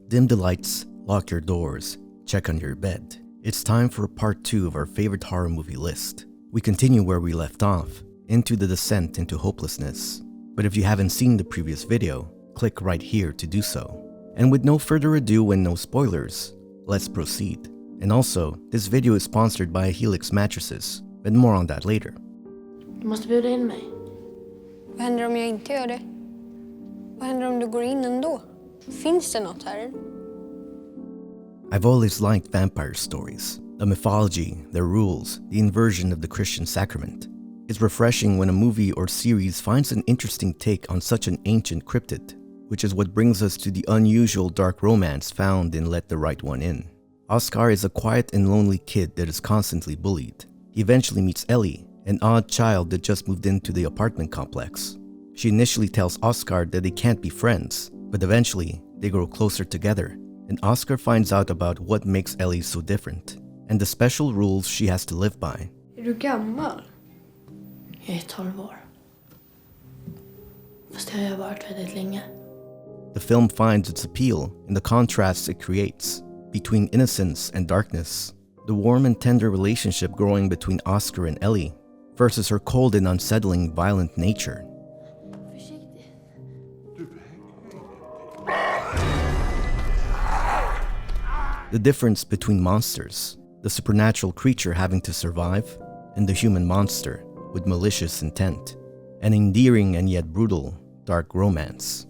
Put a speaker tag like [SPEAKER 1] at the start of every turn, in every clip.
[SPEAKER 1] Dim the lights, lock your doors, check on your bed. It's time for part 2 of our favorite horror movie list. We continue where we left off, into the descent into hopelessness. But if you haven't seen the previous video, click right here to do so. And with no further ado and no spoilers, let's proceed. And also, this video is sponsored by Helix mattresses, but more on that later.
[SPEAKER 2] Du måste bjuda in mig.
[SPEAKER 3] Vad händer om jag inte gör det? Vad händer om du går in ändå? Finns det något här?
[SPEAKER 1] I've always liked vampire stories. The mythology, their rules, the inversion of the Christian sacrament. It's refreshing when a movie or series finds an interesting take on such an ancient cryptid, which is what brings us to the unusual dark romance found in Let the Right One In. Oscar is a quiet and lonely kid that is constantly bullied. He eventually meets Ellie, an odd child that just moved into the apartment complex. She initially tells Oscar that they can't be friends, but eventually they grow closer together, and Oscar finds out about what makes Ellie so different, and the special rules she has to live by.
[SPEAKER 3] Är du gammal?
[SPEAKER 2] Jag är 12 år. Fast det har jag varit väldigt länge.
[SPEAKER 1] The film finds its appeal in the contrasts it creates between innocence and darkness, the warm and tender relationship growing between Oscar and Ellie versus her cold and unsettling violent nature. The difference between monsters, the supernatural creature having to survive, and the human monster with malicious intent, an endearing and yet brutal dark romance.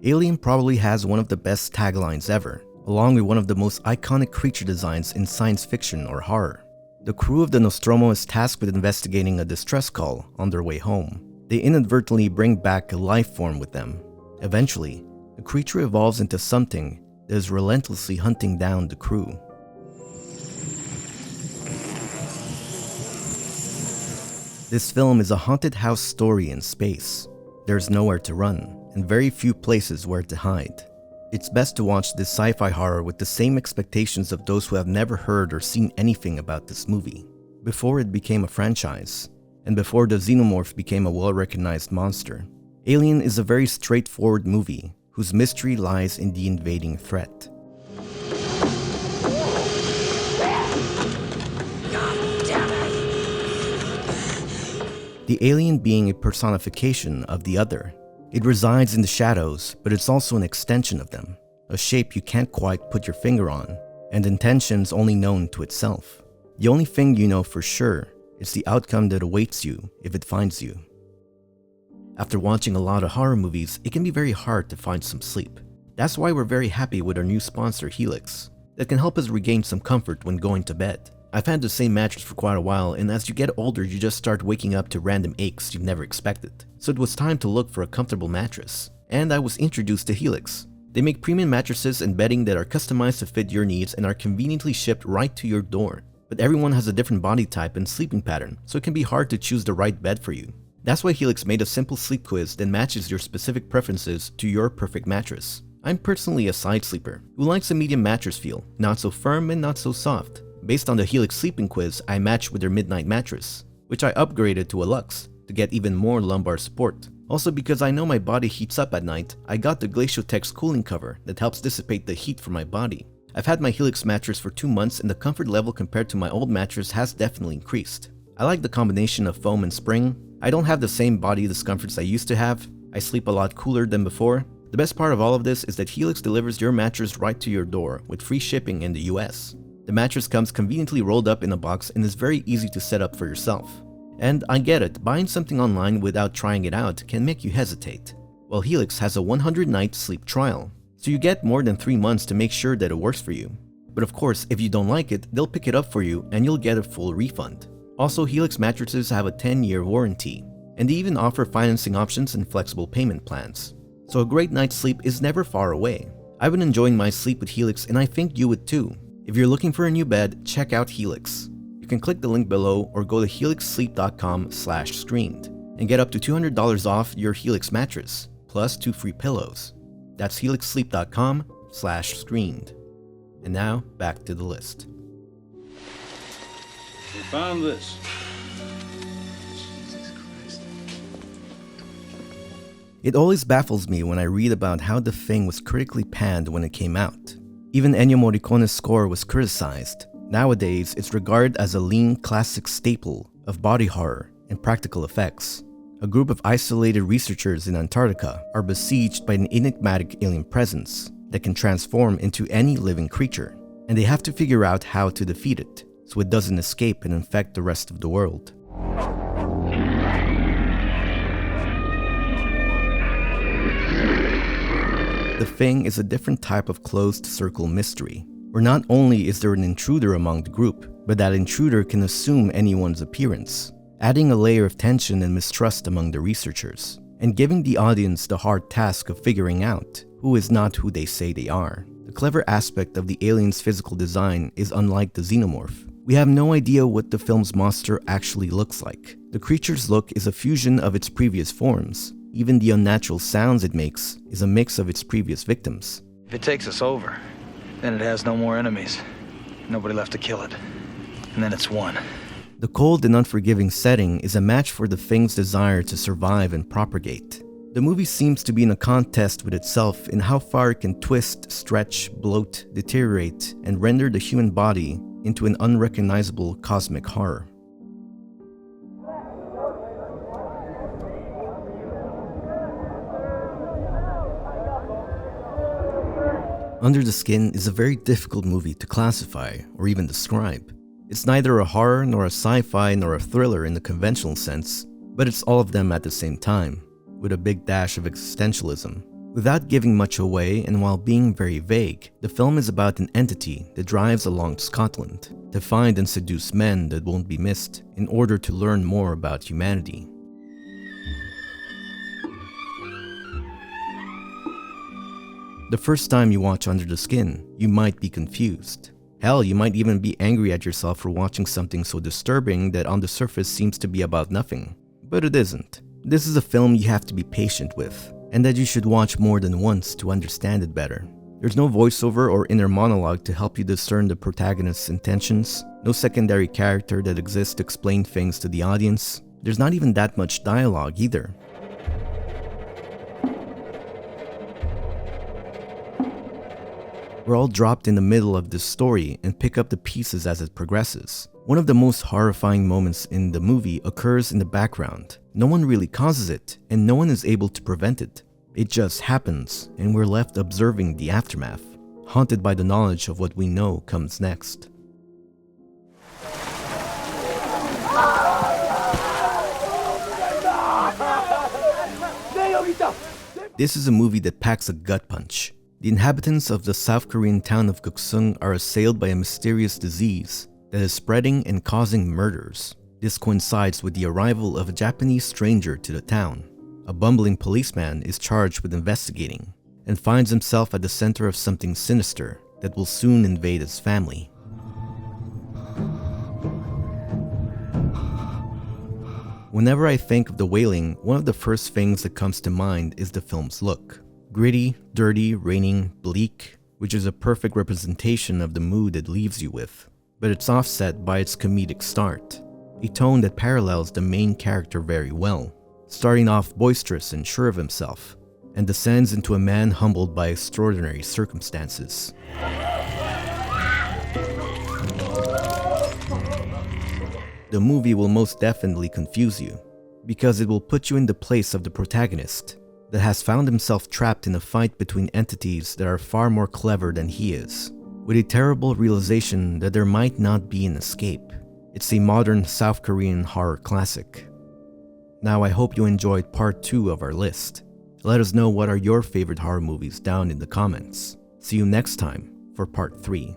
[SPEAKER 1] Alien probably has one of the best taglines ever, along with one of the most iconic creature designs in science fiction or horror. The crew of the Nostromo is tasked with investigating a distress call on their way home. They inadvertently bring back a life form with them. Eventually, the creature evolves into something that is relentlessly hunting down the crew. This film is a haunted house story in space. There's nowhere to run, and very few places where to hide. It's best to watch this sci-fi horror with the same expectations of those who have never heard or seen anything about this movie, before it became a franchise, and before the xenomorph became a well-recognized monster. Alien is a very straightforward movie, whose mystery lies in the invading threat. The alien being a personification of the other. It resides in the shadows, but it's also an extension of them, a shape you can't quite put your finger on, and intentions only known to itself. The only thing you know for sure is the outcome that awaits you if it finds you. After watching a lot of horror movies, it can be very hard to find some sleep. That's why we're very happy with our new sponsor Helix, that can help us regain some comfort when going to bed. I've had the same mattress for quite a while, and as you get older you just start waking up to random aches you've never expected. So it was time to look for a comfortable mattress, and I was introduced to Helix. They make premium mattresses and bedding that are customized to fit your needs and are conveniently shipped right to your door. But everyone has a different body type and sleeping pattern, so it can be hard to choose the right bed for you. That's why Helix made a simple sleep quiz that matches your specific preferences to your perfect mattress. I'm personally a side sleeper who likes a medium mattress feel, not so firm and not so soft. Based on the Helix sleeping quiz, I matched with their midnight mattress, which I upgraded to a luxe to get even more lumbar support. Also, because I know my body heats up at night, I got the Glaciotex cooling cover that helps dissipate the heat from my body. I've had my Helix mattress for 2 months and the comfort level compared to my old mattress has definitely increased. I like the combination of foam and spring. I don't have the same body discomforts I used to have. I sleep a lot cooler than before. The best part of all of this is that Helix delivers your mattress right to your door with free shipping in the US. The mattress comes conveniently rolled up in a box and is very easy to set up for yourself. And I get it, buying something online without trying it out can make you hesitate. Well, Helix has a 100-night sleep trial, so you get more than 3 months to make sure that it works for you. But of course, if you don't like it, they'll pick it up for you and you'll get a full refund. Also, Helix mattresses have a 10-year warranty, and they even offer financing options and flexible payment plans. So a great night's sleep is never far away. I've been enjoying my sleep with Helix and I think you would too. If you're looking for a new bed, check out Helix. You can click the link below or go to helixsleep.com/screened and get up to $200 off your Helix mattress, plus 2 free pillows. That's helixsleep.com/screened. And now, back to the list.
[SPEAKER 4] We found this.
[SPEAKER 5] Jesus Christ.
[SPEAKER 1] It always baffles me when I read about how The Thing was critically panned when it came out. Even Ennio Morricone's score was criticized. Nowadays, it's regarded as a lean classic staple of body horror and practical effects. A group of isolated researchers in Antarctica are besieged by an enigmatic alien presence that can transform into any living creature, and they have to figure out how to defeat it so it doesn't escape and infect the rest of the world. The Thing is a different type of closed circle mystery, where not only is there an intruder among the group, but that intruder can assume anyone's appearance, adding a layer of tension and mistrust among the researchers, and giving the audience the hard task of figuring out who is not who they say they are. The clever aspect of the alien's physical design is unlike the xenomorph. We have no idea what the film's monster actually looks like. The creature's look is a fusion of its previous forms. Even the unnatural sounds it makes is a mix of its previous victims.
[SPEAKER 4] If it takes us over, then it has no more enemies. Nobody left to kill it. And then it's won.
[SPEAKER 1] The cold and unforgiving setting is a match for the Thing's desire to survive and propagate. The movie seems to be in a contest with itself in how far it can twist, stretch, bloat, deteriorate, and render the human body into an unrecognizable cosmic horror. Under the Skin is a very difficult movie to classify or even describe. It's neither a horror nor a sci-fi nor a thriller in the conventional sense, but it's all of them at the same time, with a big dash of existentialism. Without giving much away and while being very vague, the film is about an entity that drives along Scotland to find and seduce men that won't be missed in order to learn more about humanity. The first time you watch Under the Skin, you might be confused. Hell, you might even be angry at yourself for watching something so disturbing that on the surface seems to be about nothing. But it isn't. This is a film you have to be patient with, and that you should watch more than once to understand it better. There's no voiceover or inner monologue to help you discern the protagonist's intentions, no secondary character that exists to explain things to the audience. There's not even that much dialogue either. We're all dropped in the middle of this story and pick up the pieces as it progresses. One of the most horrifying moments in the movie occurs in the background. No one really causes it, and no one is able to prevent it. It just happens, and we're left observing the aftermath, haunted by the knowledge of what we know comes next. This is a movie that packs a gut punch. The inhabitants of the South Korean town of Gukseong are assailed by a mysterious disease that is spreading and causing murders. This coincides with the arrival of a Japanese stranger to the town. A bumbling policeman is charged with investigating and finds himself at the center of something sinister that will soon invade his family. Whenever I think of The Wailing, one of the first things that comes to mind is the film's look. Gritty, dirty, raining, bleak, which is a perfect representation of the mood it leaves you with, but it's offset by its comedic start, a tone that parallels the main character very well, starting off boisterous and sure of himself, and descends into a man humbled by extraordinary circumstances. The movie will most definitely confuse you, because it will put you in the place of the protagonist, that has found himself trapped in a fight between entities that are far more clever than he is, with a terrible realization that there might not be an escape. It's a modern South Korean horror classic. Now I hope you enjoyed part 2 of our list. Let us know what are your favorite horror movies down in the comments. See you next time for part 3.